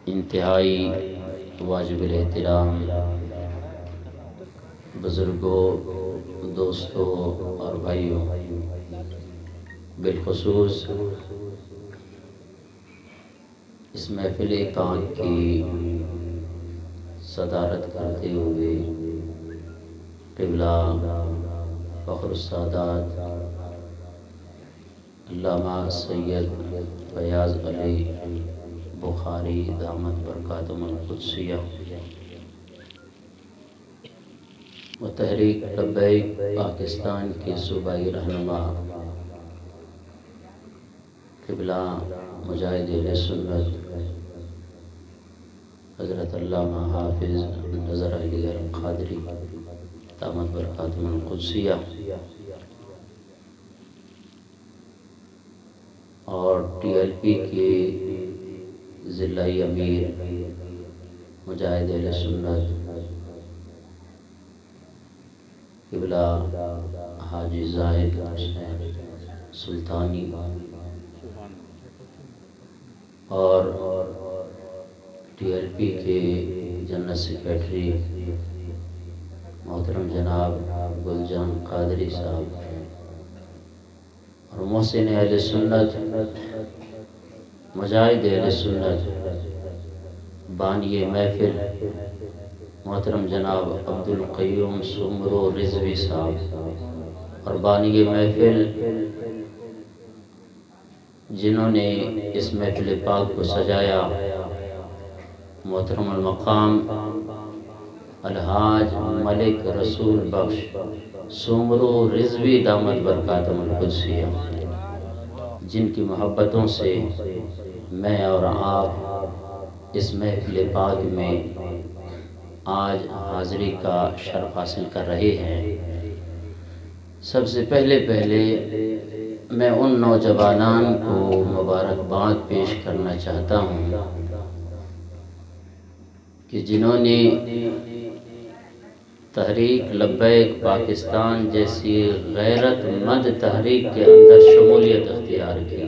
انتہائی واجب الاحترام بزرگوں، دوستوں اور بھائیوں، بالخصوص اس محفل پاک کی صدارت کرتے ہوئے قبلہ فخر السادات علامہ سید فیاض علی بخاری دامت برکاتہم القدسیہ و تحریک لبیک پاکستان کے صوبائی رہنما قبلہ مجاہد اہل سنت حضرت علامہ حافظ نظر علی القادری دامت برکاتہم القدسیہ اور ٹی ایل پی کے ضلعی امیر مجاہد اہل سنت قبلہ حاجی زاہد حسین سلطانی اور ٹی ایل پی کے جنرل سیکریٹری محترم جناب گلجان قادری صاحب اور محسن اہل سنت مجاہد اہل سنت بانی محفل محترم جناب عبد القیوم سمرو رضوی صاحب اور بانی محفل جنہوں نے اس محفل پاک کو سجایا محترم المقام الحاج ملک رسول بخش سمرو رضوی دامت برکاتہم القدسیہ، جن کی محبتوں سے میں اور آپ اس محفل پاک میں آج حاضری کا شرف حاصل کر رہے ہیں۔ سب سے پہلے میں ان نوجوانان کو مبارکباد پیش کرنا چاہتا ہوں کہ جنہوں نے تحریک لبیک پاکستان جیسی غیرت مند تحریک کے اندر شمولیت اختیار کی۔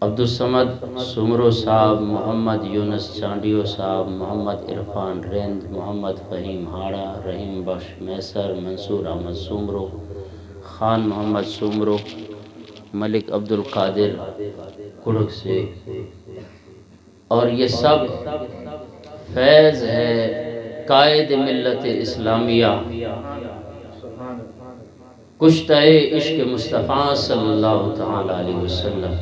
عبدالصمد سمرو صاحب، محمد یونس چانڈیو صاحب، محمد عرفان رند، محمد فہیم ہاڑا، رحیم بخش میسر، منصور احمد سمرو، خان محمد سمرو، ملک عبد القادر کڑک سے، اور یہ سب فیض ہے قائد ملت اسلامیہ کشتہ عشق مصطفیٰ صلی اللہ تعالی علیہ وسلم،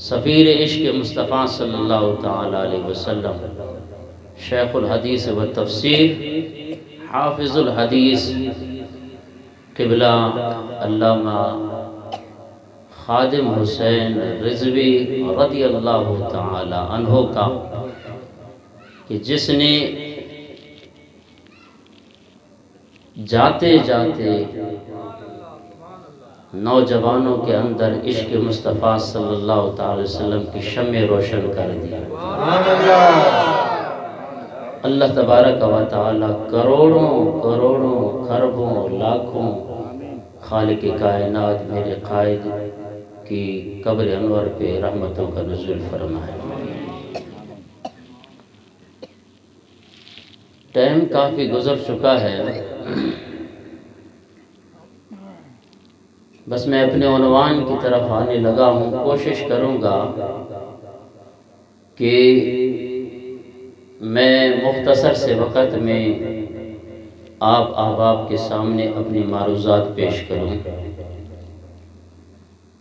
سفیر عشق مصطفیٰ صلی اللہ تعالی علیہ وسلم، شیخ الحدیث و تفسیر، حافظ الحدیث قبلہ علامہ خادم حسین رضوی رضی اللہ تعالی عنہ کا، کہ جس نے جاتے جاتے نوجوانوں کے اندر عشق مصطفیٰ صلی اللہ تعالی وسلم کی شمع روشن کر دی۔ اللہ تبارک و تعالی کروڑوں خربوں لاکھوں خالق کائنات میرے قائد کی قبر انور پہ رحمتوں کا نزول فرمائے۔ ٹائم کافی گزر چکا ہے، بس میں اپنے عنوان کی طرف آنے لگا ہوں۔ کوشش کروں گا کہ میں مختصر سے وقت میں آپ احباب کے سامنے اپنی معروضات پیش کروں۔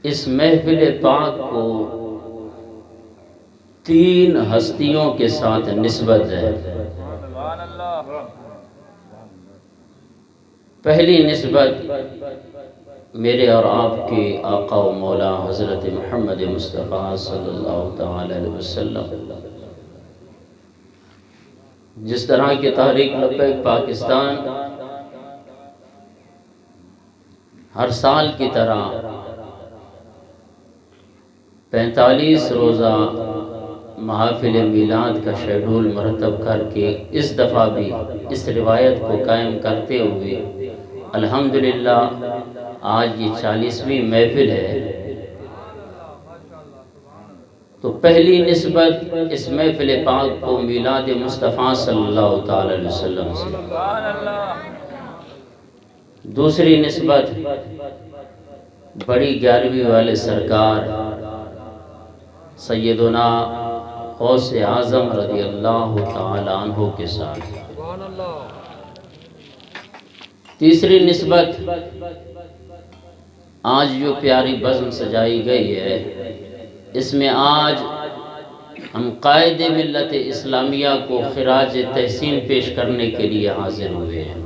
اس محفل پاک کو 3 ہستیوں کے ساتھ نسبت ہے۔ پہلی نسبت میرے اور آپ کے آقا و مولا حضرت محمد مصطفیٰ صلی اللہ تعالی علیہ وسلم، جس طرح کی تحریک لبیک پاکستان ہر سال کی طرح 45 روزہ محافل میلاد کا شیڈول مرتب کر کے اس دفعہ بھی اس روایت کو قائم کرتے ہوئے الحمدللہ آج یہ 40ویں محفل ہے تو پہلی نسبت اس محفل پاک کو میلاد مصطفیٰ صلی اللہ تعالی علیہ وسلم سے، دوسری نسبت بڑی 11ویں والے سرکار سیدنا غوث اعظم رضی اللہ تعالی عنہ کے ساتھ، تیسری نسبت آج جو پیاری بزم سجائی گئی ہے، اس میں آج ہم قائد ملت اسلامیہ کو خراج تحسین پیش کرنے کے لیے حاضر ہوئے ہیں۔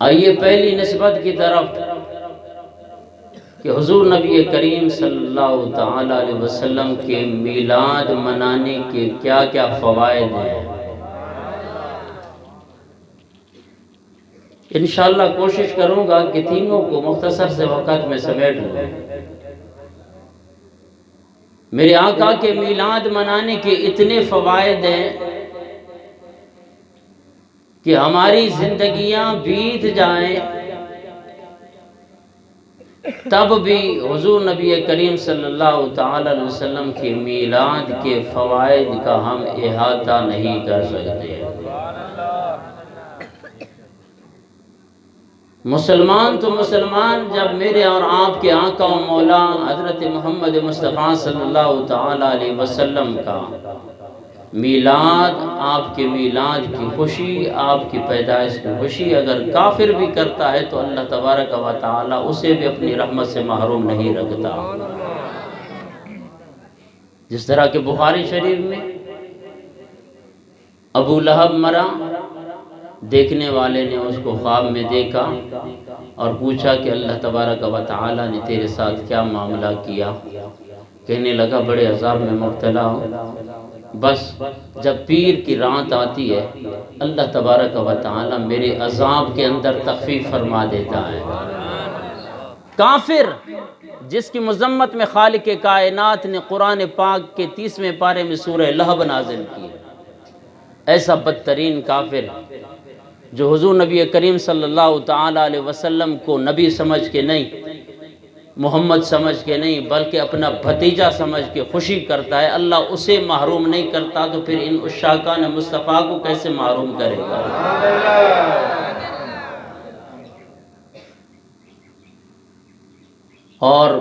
آئیے پہلی نسبت کی طرف کہ حضور نبی کریم صلی اللہ تعالی علیہ وسلم کے میلاد منانے کے کیا کیا فوائد ہیں۔ انشاءاللہ کوشش کروں گا کہ تینوں کو مختصر سے وقت میں سمیٹ لوں۔ میرے آقا کے میلاد منانے کے اتنے فوائد ہیں کہ ہماری زندگیاں بیت جائیں تب بھی حضور نبی کریم صلی اللہ تعالی علیہ وسلم کے میلاد کے فوائد کا ہم احاطہ نہیں کر سکتے۔ مسلمان تو مسلمان جب میرے اور آپ کے آقا و مولا حضرت محمد مصطفیٰ صلی اللہ تعالی علیہ وسلم کا میلاد، آپ کے میلاد کی خوشی، آپ کی پیدائش کی خوشی اگر کافر بھی کرتا ہے تو اللہ تبارک و تعالی اسے بھی اپنی رحمت سے محروم نہیں رکھتا۔ جس طرح کہ بخاری شریف میں ابو لہب مرا، دیکھنے والے نے اس کو خواب میں دیکھا اور پوچھا کہ اللہ تبارک و تعالی نے تیرے ساتھ کیا معاملہ کیا؟ کہنے لگا بڑے عذاب میں مبتلا ہوں، بس جب پیر کی رات آتی ہے اللہ تبارک و تعالی میرے عذاب کے اندر تخفیف فرما دیتا ہے۔ کافر جس کی مذمت میں خالق کائنات نے قرآن پاک کے 30ویں پارے میں سورہ لہب نازل کی، ایسا بدترین کافر جو حضور نبی کریم صلی اللہ تعالی علیہ وسلم کو نبی سمجھ کے نہیں، محمد سمجھ کے نہیں، بلکہ اپنا بھتیجا سمجھ کے خوشی کرتا ہے، اللہ اسے محروم نہیں کرتا تو پھر ان عشاقان مصطفیٰ کو کیسے محروم کرے گا؟ اور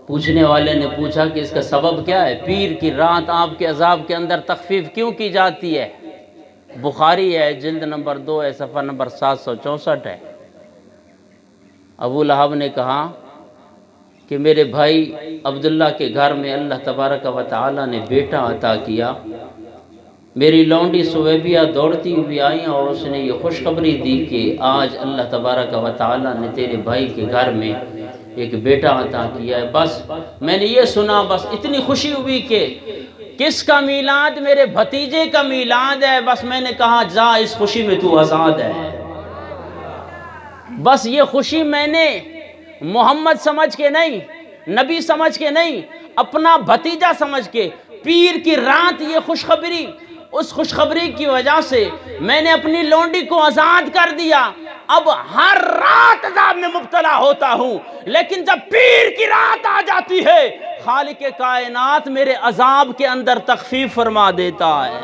پوچھنے والے نے پوچھا کہ اس کا سبب کیا ہے؟ پیر کی رات آپ کے عذاب کے اندر تخفیف کیوں کی جاتی ہے؟ بخاری ہے، جلد نمبر 2 ہے، صفحہ نمبر 764 ہے۔ ابو لہب نے کہا کہ میرے بھائی عبداللہ کے گھر میں اللہ تبارک و تعالی نے بیٹا عطا کیا، میری لونڈی سویبیہ دوڑتی ہوئی آئی اور اس نے یہ خوشخبری دی کہ آج اللہ تبارک و تعالی نے تیرے بھائی کے گھر میں ایک بیٹا عطا کیا ہے۔ بس میں نے یہ سنا، بس اتنی خوشی ہوئی کہ کس کا میلاد؟ میرے بھتیجے کا میلاد ہے۔ بس میں نے کہا جا اس خوشی میں تو آزاد ہے۔ بس یہ خوشی میں نے محمد سمجھ کے نہیں، نبی سمجھ کے نہیں، اپنا بھتیجا سمجھ کے، پیر کی رات یہ خوشخبری، اس خوشخبری کی وجہ سے میں نے اپنی لونڈی کو آزاد کر دیا۔ اب ہر رات عذاب میں مبتلا ہوتا ہوں، لیکن جب پیر کی رات آ جاتی ہے خالق کائنات میرے عذاب کے اندر تخفیف فرما دیتا ہے۔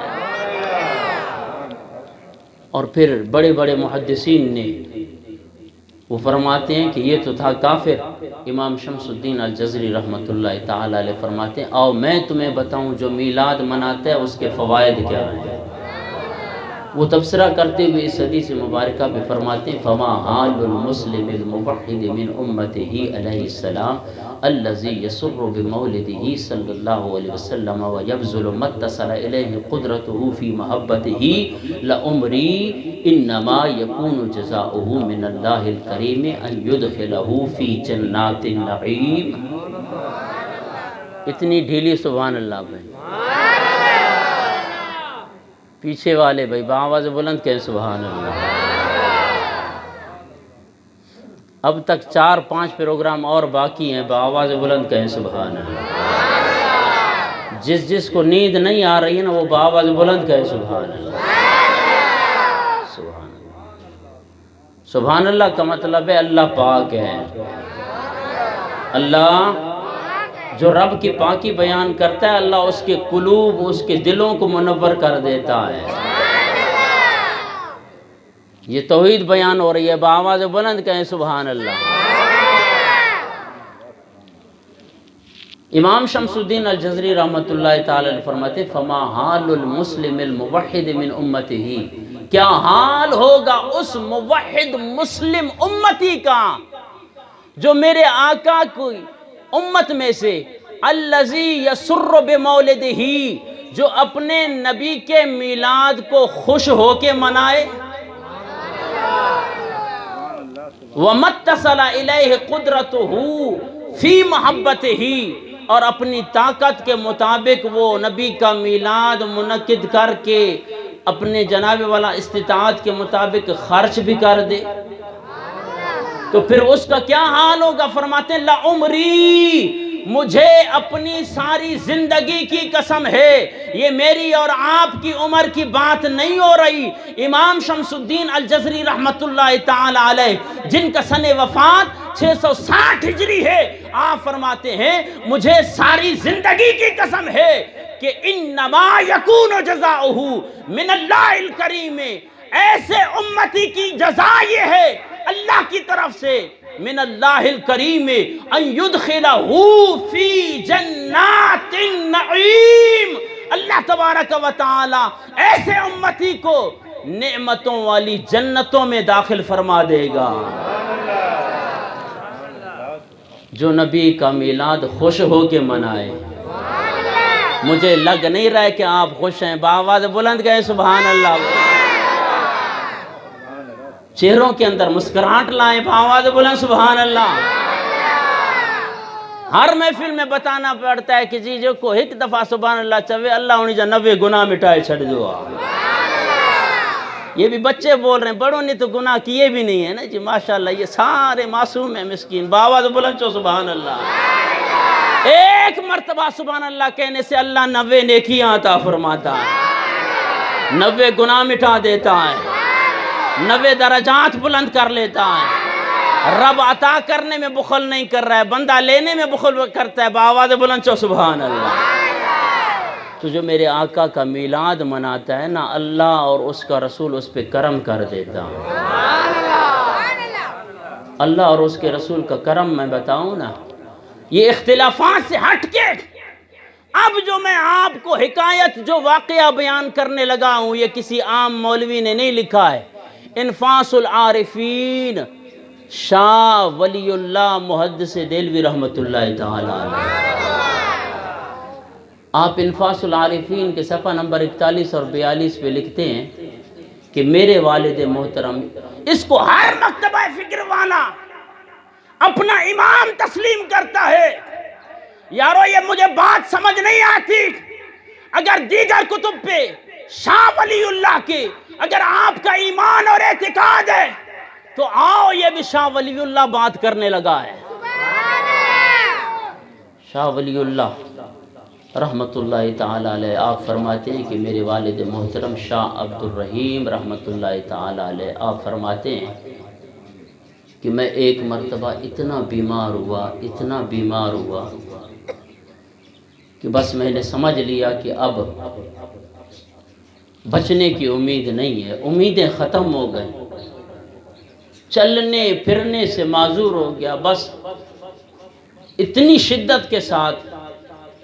اور پھر بڑے بڑے محدثین نے وہ فرماتے ہیں کہ یہ تو تھا کافر۔ امام شمس الدین الجزری رحمۃ اللہ تعالی علیہ فرماتے ہیں آؤ میں تمہیں بتاؤں جو میلاد مناتا ہے اس کے فوائد کیا ہیں۔ وہ تبصرہ کرتے ہوئے اس حدیث مبارکہ پہ فرماتے ہیں فما حال المسلم الموحد من امتہ علیہ السلام الذی یسر بمولدہ صلی اللہ علیہ وسلم ویبذل ما اتصل الیہ قدرتہ فی محبتہ لعمری انما یکون جزاؤہ من اللہ الکریم ان یدخلہ فی جنات النعیم۔ اتنی ڈھیلی سبحان اللہ بھائی، پیچھے والے بھائی بآواز بلند کہیں سبحان اللہ۔ اب تک 4-5 پروگرام اور باقی ہیں، بآواز بلند کہیں سبحان اللہ۔ جس کو نیند نہیں آ رہی ہے نا وہ بآواز بلند کہیں سبحان اللہ۔ سبحان اللہ، سبحان اللہ کا مطلب ہے اللہ پاک ہے۔ اللہ جو رب کی پاکی بیان کرتا ہے اللہ اس کے قلوب اس کے دلوں کو منور کر دیتا ہے. یہ توحید بیان ہو رہی ہے، بآواز بلند کہیں سبحان اللہ. امام شمس الدین الجزری رحمۃ اللہ تعالی علیہ فرماتے فما حال المسلم الموحد من امتہ، کیا حال ہوگا اس موحد مسلم امتی کا جو میرے آقا کی امت میں سے الذی یسر بمولدہ، جو اپنے نبی کے میلاد کو خوش ہو کے منائے، وَمَتَّصَلَ إِلَيْهِ قُدْرَتُهُ فِي مَحَبَّتِهِ، اور اپنی طاقت کے مطابق وہ نبی کا میلاد منعقد کر کے اپنے جناب والا استطاعت کے مطابق خرچ بھی کر دے، تو پھر اس کا کیا حال ہوگا؟ فرماتے ہیں لعمری، مجھے اپنی ساری زندگی کی قسم ہے، یہ میری اور آپ کی عمر کی بات نہیں ہو رہی. امام شمس الدین الجزری رحمت اللہ تعالی علیہ جن کا سن وفات 660 ہجری ہے، آپ فرماتے ہیں مجھے ساری زندگی کی قسم ہے کہ انما یکون جزاؤہ من اللہ الکریم، ایسے امتی کی جزا یہ ہے اللہ کی طرف سے من اللہ الکریم ان یدخلہ فی جنات النعیم، اللہ تبارک و تعالی ایسے امتی کو نعمتوں والی جنتوں میں داخل فرما دے گا جو نبی کا میلاد خوش ہو کے منائے. مجھے لگ نہیں رہا ہے کہ آپ خوش ہیں، بآواز بلند گئے سبحان اللہ. چہروں کے اندر مسکراہٹ لائیں، بآواز بلند سبحان اللہ. ہر محفل میں بتانا پڑتا ہے کہ جی جو کو ایک دفعہ سبحان اللہ چوے اللہ انہیں جا 90 گناہ مٹائے چھڑ جو. یہ بھی بچے بول رہے ہیں، بڑوں نے تو گناہ کیے بھی نہیں ہیں نا جی ماشاءاللہ، یہ سارے معصوم ہیں مسکین. بآواز بلند چو سبحان اللہ. ایک مرتبہ سبحان اللہ کہنے سے اللہ 90 نیکیاں عطا فرماتا ہے، 90 گناہ مٹا دیتا ہے، 90 درجات بلند کر لیتا ہے. رب عطا کرنے میں بخل نہیں کر رہا ہے، بندہ لینے میں بخل کرتا ہے. بآواز بلند چو سبحان اللہ. تو جو میرے آقا کا میلاد مناتا ہے نا، اللہ اور اس کا رسول اس پہ کرم کر دیتا ہے. اللہ اور اس کے رسول کا کرم میں بتاؤں نا، یہ اختلافات سے ہٹ کے اب جو میں آپ کو حکایت جو واقعہ بیان کرنے لگا ہوں یہ کسی عام مولوی نے نہیں لکھا ہے. انفاس العارفین شاہ ولی اللہ محدث دہلوی رحمت اللہ تعالی علیہ. آپ انفاس العارفین کے صفحہ نمبر 41 اور 42 پہ لکھتے ہیں کہ میرے والد محترم، اس کو ہر مکتبہ فکر والا اپنا امام تسلیم کرتا ہے. یارو یہ مجھے بات سمجھ نہیں آتی، اگر دیگر کتب پہ شاہ ولی اللہ کے اگر آپ کا ایمان اور اعتقاد ہے تو آؤ، یہ بھی شاہ ولی اللہ بات کرنے لگا ہے. شاہ ولی اللہ رحمت اللہ تعالی علیہ آپ فرماتے ہیں کہ میرے والد محترم شاہ عبد الرحیم رحمت اللہ تعالی علیہ آپ فرماتے ہیں کہ میں ایک مرتبہ اتنا بیمار ہوا کہ بس میں نے سمجھ لیا کہ اب بچنے کی امید نہیں ہے، امیدیں ختم ہو گئیں، چلنے پھرنے سے معذور ہو گیا. بس اتنی شدت کے ساتھ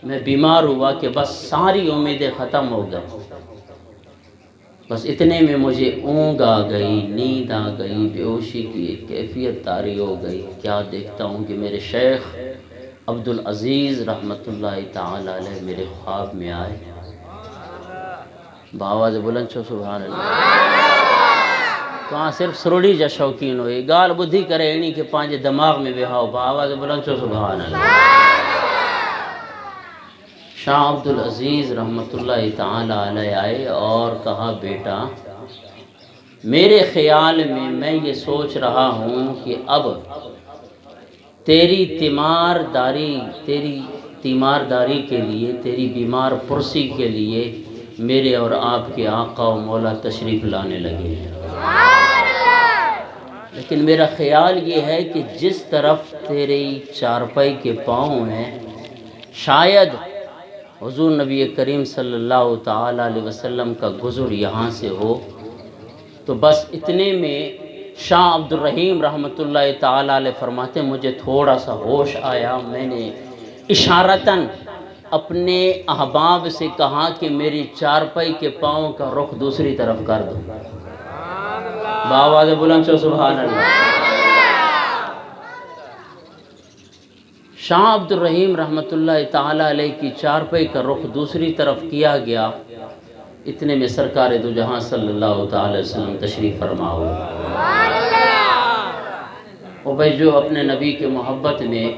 میں بیمار ہوا کہ بس ساری امیدیں ختم ہو گئیں. بس اتنے میں مجھے اونگ آ گئی، نیند آ گئی، بے ہوشی کی ایک کیفیت طاری ہو گئی. کیا دیکھتا ہوں کہ میرے شیخ عبدالعزیز رحمت اللہ تعالی علیہ میرے خواب میں آئے. بآواز بلند چھو سبحان اللہ. تو ہاں صرف سروڑی جا شوقین ہوئی، گال بدھی کرے انہی کے پانچے دماغ میں بہاؤ. بآواز بلند چھو سبحان اللہ. شاہ عبدالعزیز رحمت اللہ تعالی علیہ آئے اور کہا بیٹا میرے خیال میں یہ سوچ رہا ہوں کہ اب تیری تیمارداری کے لیے، تیری بیمار پرسی کے لیے میرے اور آپ کے آقا و مولا تشریف لانے لگے ہیں. لیکن میرا خیال یہ ہے کہ جس طرف تیری چارپائی کے پاؤں ہیں، شاید حضور نبی کریم صلی اللہ تعالیٰ علیہ وسلم کا گزر یہاں سے ہو، تو بس اتنے میں شاہ عبد الرحیم رحمۃ اللہ تعالیٰ علیہ فرماتے ہیں مجھے تھوڑا سا ہوش آیا، میں نے اشارتاً اپنے احباب سے کہا کہ میری چارپائی کے پاؤں کا رخ دوسری طرف کر دو۔ بآواز بلند سے سبحان اللہ۔ شاہ عبد الرحیم رحمۃ اللہ تعالیٰ علیہ کی چارپائی کا رخ دوسری طرف کیا گیا، اتنے میں سرکار دو جہاں صلی اللہ تعالی وسلم تشریف فرما ہو۔ اور بھائی جو اپنے نبی کے محبت میں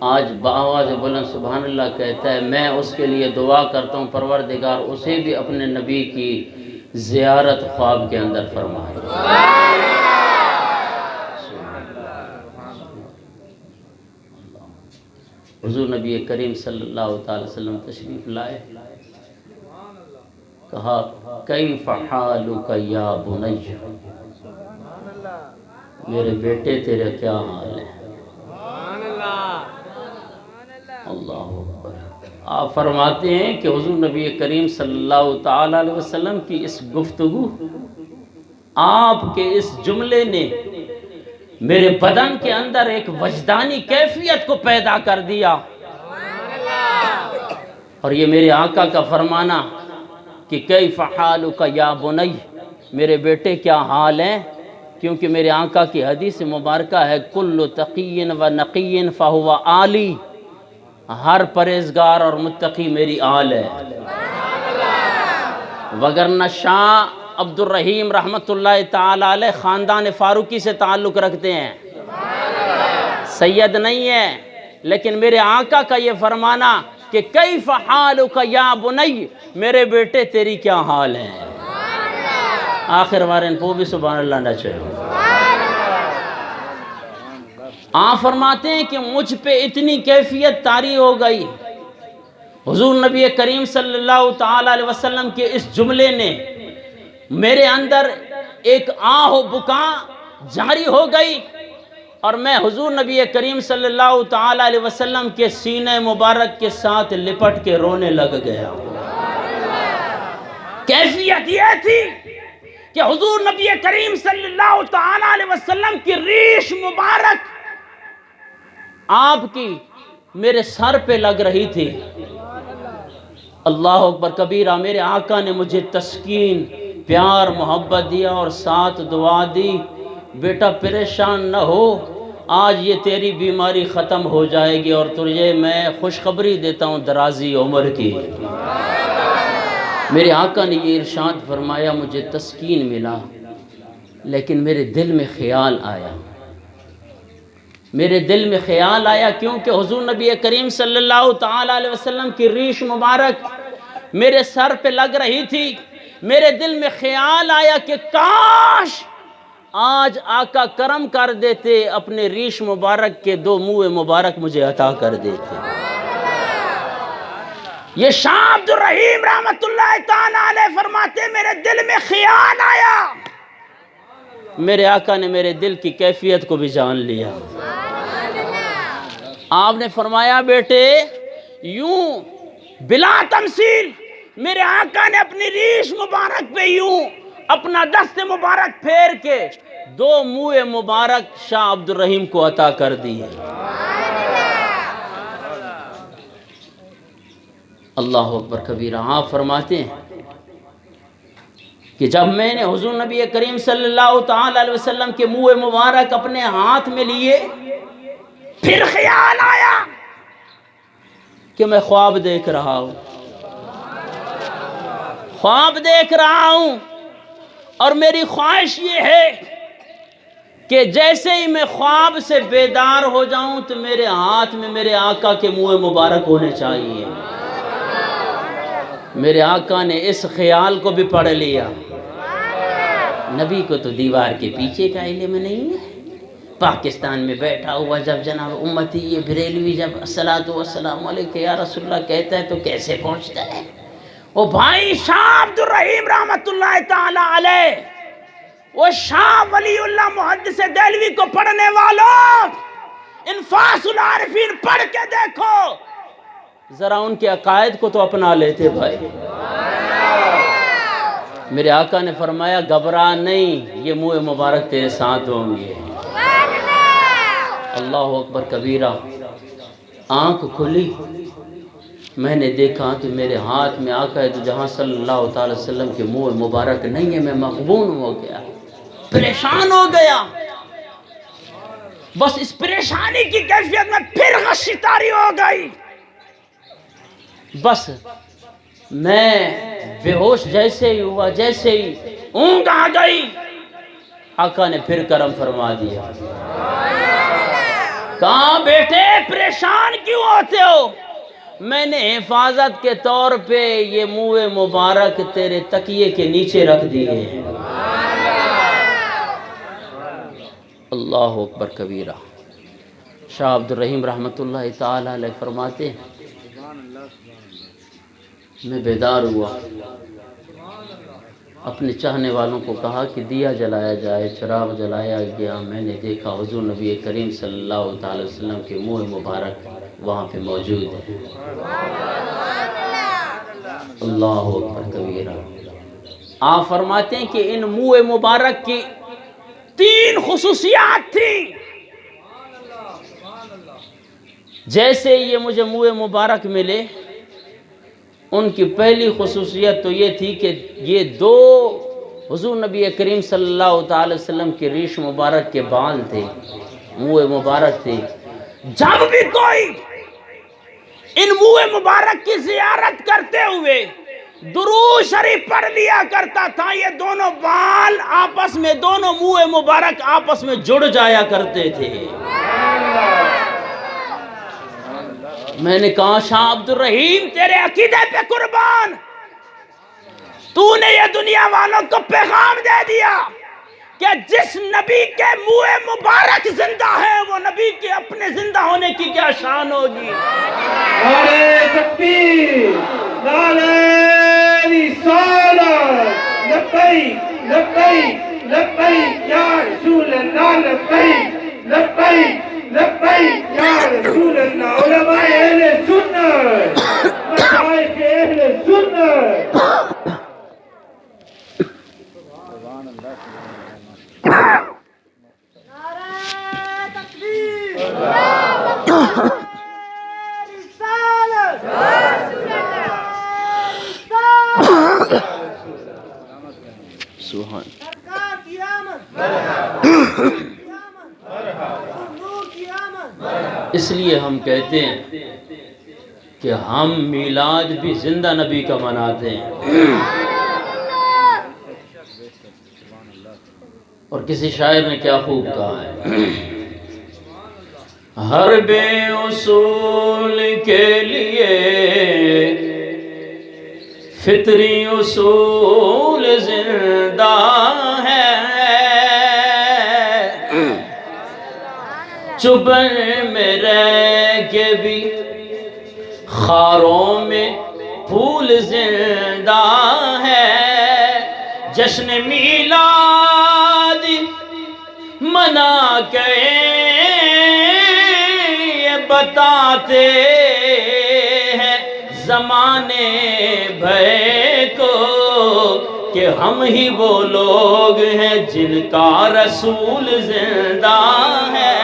آج بآواز بلند سبحان اللہ کہتا ہے، میں اس کے لیے دعا کرتا ہوں پروردگار اسے بھی اپنے نبی کی زیارت خواب کے اندر فرمائے۔ حضور نبی کریم صلی اللہ تعالی وسلم تشریف لائے، کہا کیف حالک یا بنی، میرے بیٹے تیرے کیا حال ہے؟ اللہ اکبر۔ آپ فرماتے ہیں کہ حضور نبی کریم صلی اللہ تعالی علیہ وسلم کی اس گفتگو، آپ کے اس جملے نے میرے بدن کے اندر ایک وجدانی کیفیت کو پیدا کر دیا، اور یہ میرے آقا کا فرمانا کہ کیف حالک یا بنی، میرے بیٹے کیا حال ہیں، کیونکہ میرے آقا کی حدیث مبارکہ ہے کل تقی و نقی فہو آلی، ہر پرہیزگار اور متقی میری آل ہے۔ وگرنہ شاہ عبد الرحیم رحمۃ اللہ تعالی علیہ خاندان فاروقی سے تعلق رکھتے ہیں، سید نہیں ہے، لیکن میرے آقا کا یہ فرمانا کہ کیف حالک یا بنی، میرے بیٹے تیری کیا حال ہے۔ آخر وارن کو بھی سبحان اللہ نہ چاہیے۔ آپ فرماتے ہیں کہ مجھ پہ اتنی کیفیت طاری ہو گئی، حضور نبی کریم صلی اللہ تعالی علیہ وسلم کے اس جملے نے میرے اندر ایک آہ و بکا جاری ہو گئی، اور میں حضور نبی کریم صلی اللہ تعالی علیہ وسلم کے سینے مبارک کے ساتھ لپٹ کے رونے لگ گیا۔ کیفیت یہ تھی کہ حضور نبی کریم صلی اللہ تعالی علیہ وسلم کی ریش مبارک آپ کی میرے سر پہ لگ رہی تھی۔ اللہ اکبر کبیرہ، میرے آقا نے مجھے تسکین، پیار، محبت دیا اور ساتھ دعا دی، بیٹا پریشان نہ ہو، آج یہ تیری بیماری ختم ہو جائے گی اور تجھے میں خوشخبری دیتا ہوں درازی عمر کی۔ میرے آقا نے یہ ارشاد فرمایا، مجھے تسکین ملا، لیکن میرے دل میں خیال آیا، میرے دل میں خیال آیا، کیونکہ حضور نبی کریم صلی اللہ تعالی علیہ وسلم کی ریش مبارک میرے سر پہ لگ رہی تھی۔ میرے دل میں خیال آیا کہ کاش آج آقا کرم کر دیتے، اپنے ریش مبارک کے دو منہ مبارک مجھے عطا کر دیتے۔ یہ شاہ عبد الرحیم رحمت اللہ تعالی علیہ فرماتے میرے دل میں خیال آیا، میرے آقا نے میرے دل کی کیفیت کو بھی جان لیا۔ آپ نے فرمایا بیٹے یوں بلا تمثیل، میرے آقا نے اپنی ریش مبارک پہ یوں اپنا دست مبارک پھیر کے دو منہ مبارک شاہ عبد الرحیم کو عطا کر دی ہے۔ اللہ اکبر کبیرہ۔ آپ فرماتے ہیں کہ جب میں نے حضور نبی کریم صلی اللہ تعالی علیہ وسلم کے منہ مبارک اپنے ہاتھ میں لیے، پھر خیال آیا کہ میں خواب دیکھ رہا ہوں، خواب دیکھ رہا ہوں، اور میری خواہش یہ ہے کہ جیسے ہی میں خواب سے بیدار ہو جاؤں تو میرے ہاتھ میں میرے آقا کے منہ مبارک ہونے چاہیے۔ میرے آقا نے اس خیال کو بھی پڑھ لیا۔ نبی کو تو دیوار کے پیچھے کا علم نہیں ہے، پاکستان میں بیٹھا ہوا جب جناب امتی یہ بریلوی جب الصلاۃ والسلام علیکہ یا رسول اللہ کہتا ہے تو کیسے پہنچتا ہے؟ وہ بھائی شاہ عبد الرحیم رحمت اللہ تعالی علیہ وہ شاہ ولی اللہ محدث دہلوی کو پڑھنے والوں انفاس العارفین پڑھ کے دیکھو، ذرا ان کے عقائد کو تو اپنا لیتے بھائی۔ میرے آقا نے فرمایا گھبرا نہیں، یہ منہ مبارک تیرے ساتھ ہوں گے۔ اللہ اکبر کبیرہ۔ آنکھ کھلی، میں نے دیکھا تو میرے ہاتھ میں آقا دو جہاں صلی اللہ تعالی وسلم کے منہ مبارک نہیں ہے۔ میں مغبون ہو گیا، پریشان ہو گیا۔ بس اس پریشانی کی کیفیت میں پھر غشی طاری ہو گئی۔ بس میں بے ہوش جیسے ہی ہوا، جیسے ہی اونگ آ گئی، آقا نے پھر کرم فرما دیا۔ کہاں بیٹے پریشان کیوں ہوتے ہو؟ میں نے حفاظت کے طور پہ یہ منہ مبارک تیرے تکیے کے نیچے رکھ دیے ہیں۔ اللہ اکبر کبیرہ۔ شاہ عبد الرحیم رحمۃ اللہ تعالی علیہ فرماتے ہیں میں بیدار ہوا، اپنے چاہنے والوں کو کہا کہ دیا جلایا جائے، چراغ جلایا گیا۔ میں نے دیکھا حضور نبی کریم صلی اللہ تعالی وسلم کے منہ مبارک وہاں پہ موجود ہے۔ اللہ اکبر کبیرہ۔ آپ فرماتے ہیں کہ ان منہ مبارک کی 3 خصوصیات تھیں۔ جیسے یہ مجھے منہ مبارک ملے، ان کی پہلی خصوصیت تو یہ تھی کہ یہ 2 حضور نبی کریم صلی اللہ تعالی وسلم کے ریش مبارک کے بال تھے، منہ مبارک تھے۔ جب بھی کوئی ان منہ مبارک کی زیارت کرتے ہوئے درود شریف پڑھ لیا کرتا تھا، یہ دونوں بال آپس میں، دونوں منہ مبارک آپس میں جڑ جایا کرتے تھے۔ میں نے کہا شاہ عبد الرحیم تیرے عقیدے پہ قربان، تو نے یہ دنیا والوں کو پیغام دے دیا کہ جس نبی کے منہ مبارک زندہ ہے وہ نبی کے اپنے زندہ ہونے کی کیا شان ہوگی۔ نعرہ تکبیر، نعرہ رسالت، لبیک لبیک لبیک یا رسول اللہ، لبیک لبیک لبیک یا رسول اللہ۔ علماء اہل سنت، مشائخ اہل سنت، سبحان۔ اس لیے ہم کہتے ہیں کہ ہم میلاد بھی زندہ نبی کا مناتے ہیں۔ اور کسی شاعر نے کیا خوب کہا ہے، ہر بے اصول کے لیے فطری اصول زندہ ہے، چبن میں رہ کے بھی خاروں میں پھول زندہ ہے، جشن میلاد منا کے یہ بتاتے ہیں زمانے بھر کو کہ ہم ہی وہ لوگ ہیں جن کا رسول زندہ ہے،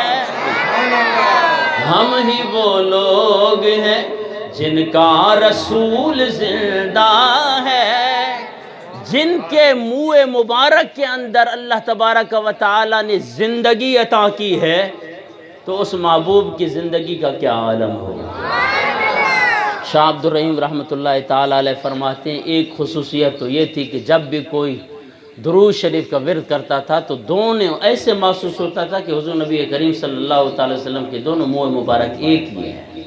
ہم ہی وہ لوگ ہیں جن کا رسول زندہ ہے، جن کے منہ مبارک کے اندر اللہ تبارک و تعالی نے زندگی عطا کی ہے، تو اس محبوب کی زندگی کا کیا عالم ہو۔ شاہ عبد الرحیم رحمۃ اللہ تعالی علیہ فرماتے ہیں ایک خصوصیت تو یہ تھی کہ جب بھی کوئی درود شریف کا ورد کرتا تھا تو دونوں ایسے محسوس ہوتا تھا کہ حضور نبی کریم صلی اللہ تعالی وسلم کے دونوں منہ مبارک ایک ہی ہیں،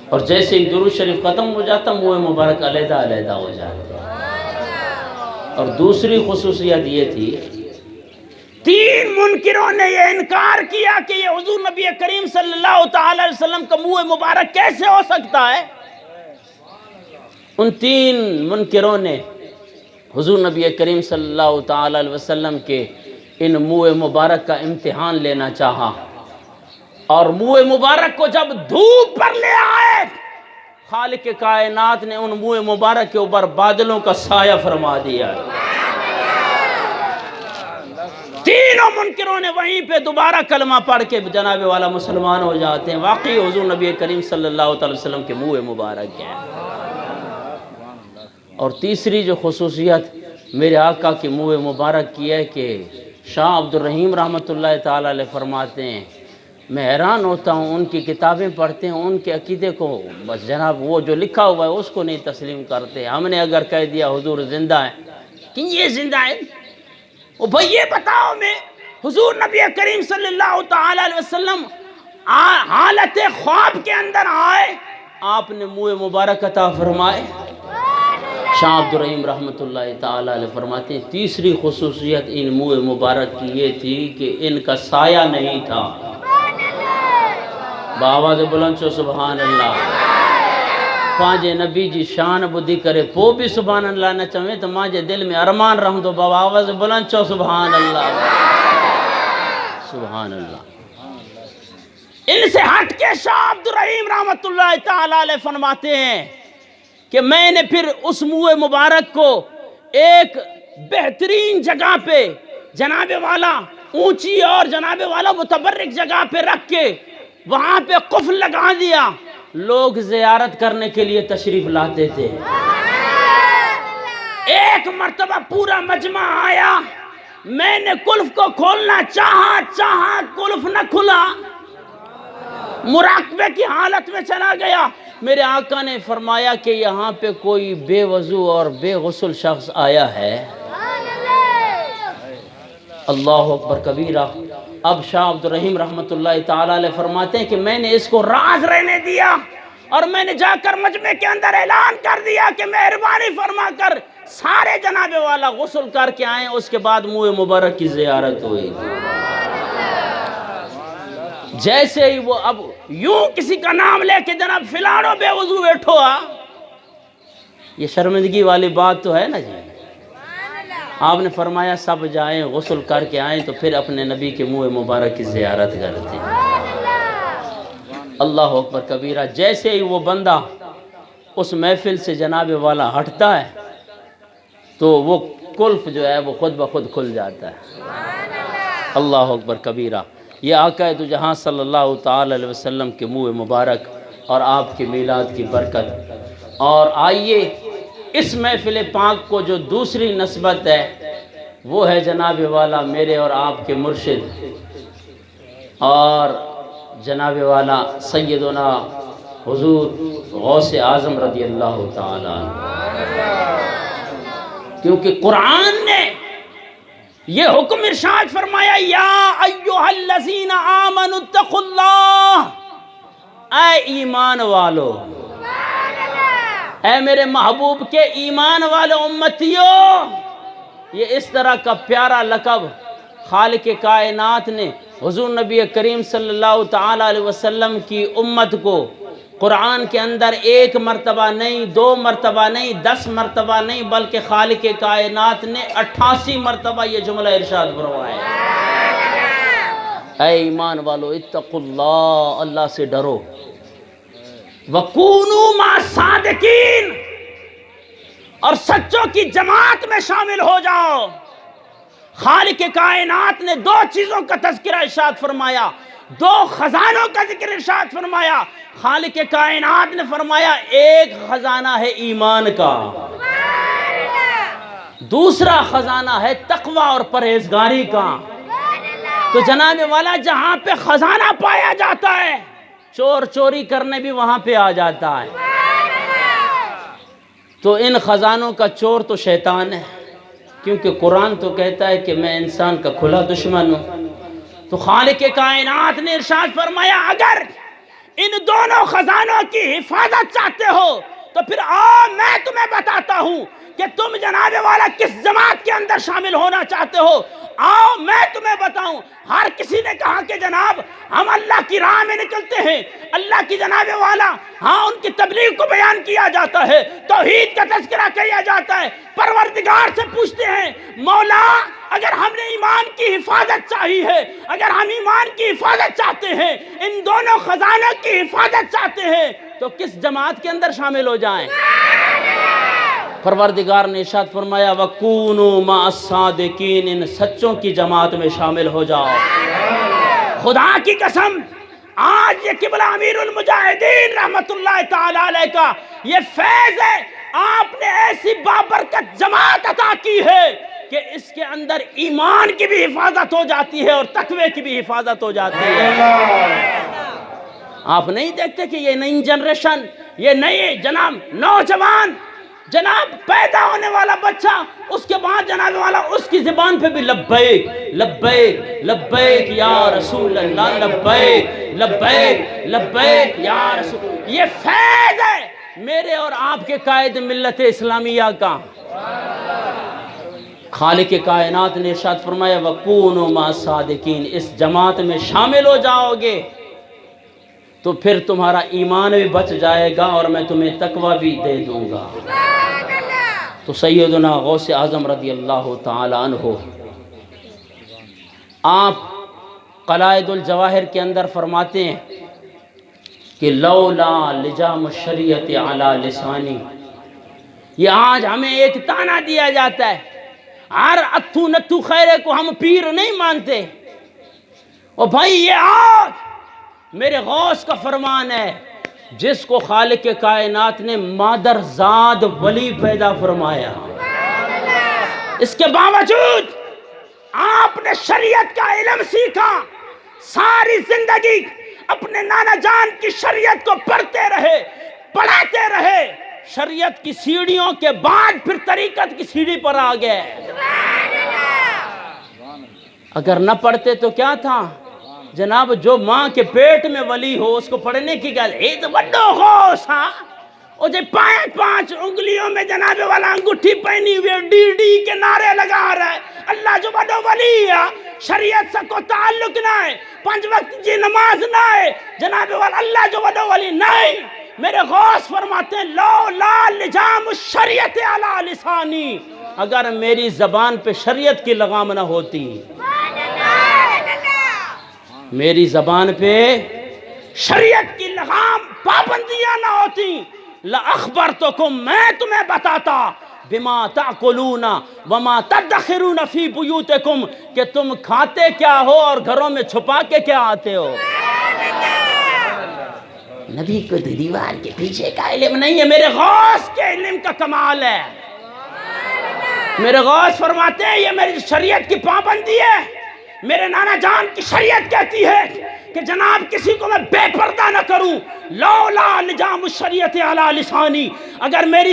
اور جیسے ہی درود شریف ختم ہو جاتا منہ مبارک علیحدہ علیحدہ ہو جاتے۔ اور دوسری خصوصیت یہ تھی، 3 منکروں نے یہ انکار کیا کہ یہ حضور نبی کریم صلی اللہ تعالی وسلم کا منہ مبارک کیسے ہو سکتا ہے۔ ان 3 منکروں نے حضور نبی کریم صلی اللہ تعالی علیہ وسلم کے ان منہ مبارک کا امتحان لینا چاہا، اور منہ مبارک کو جب دھوپ پر لے آئے، خالق کائنات نے ان منہ مبارک کے اوپر بادلوں کا سایہ فرما دیا۔ تینوں منکروں نے وہیں پہ دوبارہ کلمہ پڑھ کے جناب والا مسلمان ہو جاتے ہیں۔ واقعی حضور نبی کریم صلی اللہ علیہ وسلم کے منہ مبارک ہے۔ اور تیسری جو خصوصیت میرے آقا کی منہ مبارک کی ہے کہ شاہ عبد الرحیم رحمۃ اللہ تعالی علیہ فرماتے ہیں، میں حیران ہوتا ہوں، ان کی کتابیں پڑھتے ہیں، ان کے عقیدے کو بس جناب وہ جو لکھا ہوا ہے اس کو نہیں تسلیم کرتے۔ ہم نے اگر کہہ دیا حضور زندہ ہے کہ یہ زندہ ہے، وہ بھئی یہ بتاؤ میں حضور نبی کریم صلی اللہ تعالی علیہ وسلم حالت خواب کے اندر آئے، آپ نے منہ مبارک عطا فرمائے۔ شاہ عبد الرحیم رحمۃ اللہ تعالی علیہ فرماتے ہیں تیسری خصوصیت ان منہ مبارک کی یہ تھی کہ ان کا سایہ نہیں تھا۔ بآواز بلند چو سبحان اللہ۔ پانچے نبی جی شان بدھی کرے پو بھی سبحان اللہ نہ چویں تو مانجے دل میں ارمان رہوں تو بآواز بلند چو سبحان اللہ سبحان اللہ۔ ان سے ہٹ کے شاہ عبد الرحیم رحمۃ اللہ تعالی علیہ فرماتے ہیں کہ میں نے پھر اس منہ مبارک کو ایک بہترین جگہ پہ جناب والا اونچی اور جناب والا متبرک جگہ پہ رکھ کے وہاں پہ قفل لگا دیا، لوگ زیارت کرنے کے لیے تشریف لاتے تھے۔ ایک مرتبہ پورا مجمع آیا، میں نے قلف کو کھولنا چاہا قلف نہ کھلا، مراقبے کی حالت میں چلا گیا۔ میرے آقا نے فرمایا کہ یہاں پہ کوئی بے وضو اور بے غسل شخص آیا ہے۔ اللہ اکبر کبیرہ۔ اب شاہ عبد الرحیم رحمۃ اللہ تعالی علیہ فرماتے ہیں کہ میں نے اس کو راز رہنے دیا، اور میں نے جا کر مجمع کے اندر اعلان کر دیا کہ مہربانی فرما کر سارے جناب والا غسل کر کے آئیں، اس کے بعد منہ مبارک کی زیارت ہوئی۔ جیسے ہی وہ اب یوں کسی کا نام لے کے جناب فلانو بے وضو بیٹھو آ، یہ شرمندگی والی بات تو ہے نا جی۔ آپ نے فرمایا سب جائیں غسل کر کے آئیں، تو پھر اپنے نبی کے منہ مبارک کی زیارت کرتے ہیں۔ اللہ اکبر کبیرہ۔ جیسے ہی وہ بندہ اس محفل سے جناب والا ہٹتا ہے تو وہ قلف جو ہے وہ خود بخود کھل جاتا ہے۔ اللہ اکبر کبیرہ۔ یہ آقا دو جہاں صلی اللہ تعالی علیہ وسلم کے منہ مبارک اور آپ کی میلاد کی برکت۔ اور آئیے اس محفل پاک کو جو دوسری نسبت ہے وہ ہے جناب والا میرے اور آپ کے مرشد اور جناب والا سیدنا حضور غوث اعظم رضی اللہ تعالی عنہ۔ کیونکہ قرآن نے یہ حکم ارشاد فرمایا، یا ایھا الذین آمنوا اتقوا اللہ، اے ایمان والو، اے میرے محبوب کے ایمان والے امتیوں۔ یہ اس طرح کا پیارا لقب خالق کائنات نے حضور نبی کریم صلی اللہ تعالی علیہ وسلم کی امت کو قرآن کے اندر ایک مرتبہ نہیں، 2 مرتبہ نہیں، 10 مرتبہ نہیں، بلکہ خالق کائنات نے 88 مرتبہ یہ جملہ ارشاد فرمایا، اے ایمان والو اتقوا اللہ، اللہ سے ڈرو، وَكُونُوا مَعَ الصَّادِقِينَ، اور سچوں کی جماعت میں شامل ہو جاؤ۔ خالق کائنات نے 2 چیزوں کا تذکرہ ارشاد فرمایا، 2 خزانوں کا ذکر ارشاد فرمایا۔ خالق کائنات نے فرمایا ایک خزانہ ہے ایمان کا، دوسرا خزانہ ہے تقوی اور پرہیزگاری کا۔ تو جناب والا جہاں پہ خزانہ پایا جاتا ہے، چور چوری کرنے بھی وہاں پہ آ جاتا ہے۔ تو ان خزانوں کا چور تو شیطان ہے، کیونکہ قرآن تو کہتا ہے کہ میں انسان کا کھلا دشمن ہوں۔ تو خالق کائنات نے ارشاد فرمایا اگر ان دونوں خزانوں کی حفاظت چاہتے ہو تو پھر آؤ میں تمہیں بتاتا ہوں کہ تم جناب والا کس جماعت کے اندر شامل ہونا چاہتے ہو. آؤ میں تمہیں بتاؤں. ہر کسی نے کہا کہ جناب ہم اللہ کی راہ میں نکلتے ہیں, اللہ کی جناب والا ہاں ان کی تبلیغ کو بیان کیا جاتا ہے, توحید کا تذکرہ کیا جاتا ہے, پروردگار سے پوچھتے ہیں مولا اگر ہم نے ایمان کی حفاظت چاہی ہے, اگر ہم ایمان کی حفاظت چاہتے ہیں, ان دونوں خزانوں کی حفاظت چاہتے ہیں, تو کس جماعت کے اندر شامل ہو جائیں؟ پروردگار نے ارشاد فرمایا وَكُونُوا مَعَ الصَّادِقِينَ, ان سچوں کی جماعت میں شامل ہو جاؤ. خدا کی قسم آج یہ قبلہ امیر المجاہدین رحمت اللہ تعالی علیہ کا یہ فیض ہے, آپ نے ایسی بابرکت جماعت عطا کی ہے کہ اس کے اندر ایمان کی بھی حفاظت ہو جاتی ہے اور تقوی کی بھی حفاظت ہو جاتی ہے. آپ نہیں دیکھتے کہ یہ نئی جنریشن, یہ نئی جناب نوجوان, جناب پیدا ہونے والا بچہ, اس کے بعد جناب والا اس کی زبان پہ بھی لبیک لبیک لبیک یا رسول اللہ, لبیک لبیک لبیک یا رسول. یہ فیض ہے میرے اور آپ کے قائد ملت اسلامیہ کا. خالق کائنات نے ارشاد فرمایا وَكُونُوا مَعَ الصَّادِقِينَ, اس جماعت میں شامل ہو جاؤ گے تو پھر تمہارا ایمان بھی بچ جائے گا اور میں تمہیں تقوی بھی دے دوں گا. تو سیدنا غوث اعظم رضی اللہ تعالی عنہ آپ قلائد الجواہر کے اندر فرماتے ہیں کہ لولا لجام الشریعت علی لسانی. یہ آج ہمیں ایک تانا دیا جاتا ہے, ہر اتھو نتھو خیرے کو ہم پیر نہیں مانتے. اور بھائی یہ آج میرے غوث کا فرمان ہے, جس کو خالق کائنات نے مادر زاد ولی پیدا فرمایا, اس کے باوجود آپ نے شریعت کا علم سیکھا, ساری زندگی اپنے نانا جان کی شریعت کو پڑھتے رہے, پڑھاتے رہے, شریعت کی سیڑھیوں کے بعد پھر طریقت کی سیڑھی پر آ گئے. اگر نہ پڑھتے تو کیا تھا جناب, جو ماں کے پیٹ میں ولی ہو اس کو پڑھنے کی کیا, یہ تو بڑو غوث ہاں, اور جو 5 انگلیوں میں جناب والا انگوٹھی پہنی ہوئے ڈی ڈی کے نعرے لگا رہا ہے, اللہ جو بڑو ولی ہے, شریعت سے کوئی تعلق نہ ہے, 5 وقت کی نماز نہ ہے, جناب والا اللہ جو بڑو ولی نہیں. میرے غوث فرماتے ہیں لولا لجام الشریعت علی لسانی, اگر میری زبان پہ شریعت کی لگام نہ ہوتی, میری زبان پہ شریعت کی لگام پابندیاں نہ ہوتی, لَأَخْبَرْتُكُمْ, میں تمہیں بتاتا, بِمَا تَأْكُلُونَ وَمَا تَدَّخِرُونَ فِي بُيُوتِكُمْ, کہ تم کھاتے کیا ہو اور گھروں میں چھپا کے کیا آتے ہو. نبی کو دیوار کے پیچھے کا علم نہیں ہے, میرے غوث کے علم کا کمال ہے. میرے غوث فرماتے ہیں یہ میری شریعت کی پابندی ہے. میرے نانا جان کی شریعت کہتی ہے کہ جناب کسی کو میں بے پردہ نہ کروں, لولا لجام الشریعت علی لسانی, اگر میری